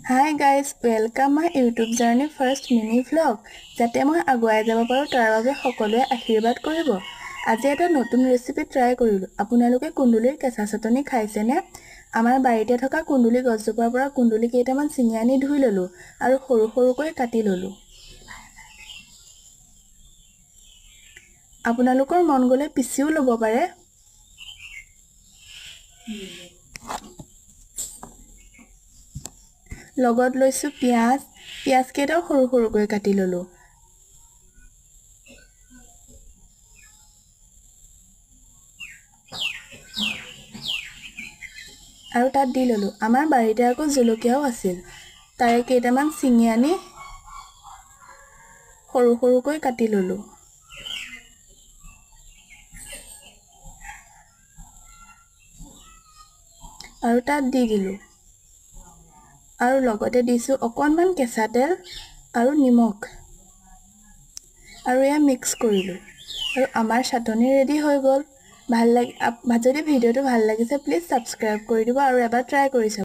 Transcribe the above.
Hi guys, welcome my YouTube journey first mini vlog. যাতে মই আগুৱাই যাব পাৰো তাৰ বাবে সকলোৱে আশীৰ্বাদ কৰিব। আজি এটা নতুন ৰেচিপি ট্ৰাই কৰিলো। আপোনালোকে কুন্দুলিৰ কেঁচা চাটনি খাইছেনে? আমাৰ বাৰীতে থকা কুন্দুলি গছজোপাৰ পৰা কুন্দুলি কেইটামান ছিঙি আনি ধুই ললো আৰু সৰু সৰুকৈ কাটি ললো। আপোনালোকৰ মন গলে পিচিও লব পাৰে। লগত লৈছো পিয়াজ কেইটাও সৰু সৰুকৈ কাটি ললো। আৰু তাত দি ললো। আমাৰ বাৰীতে আকৌ জলকীয়াও আছিল। তাৰে কেইটামান ছিঙি আনি সৰু সৰুকৈ কাটি ললো। আৰু তাত দি দিলো। আৰু লগতে দিছো অকণমান কেঁচা তেল আৰু নিমখ। আৰু এয়া মিক্স কৰিলো। আৰু আমাৰ চাটনি ৰেডি হৈ গল। যদি ভিডিওটো ভাল লাগিছে প্লিজ সাবস্ক্ৰাইব কৰি দিব আৰু এবাৰ ট্ৰাই কৰি চাব।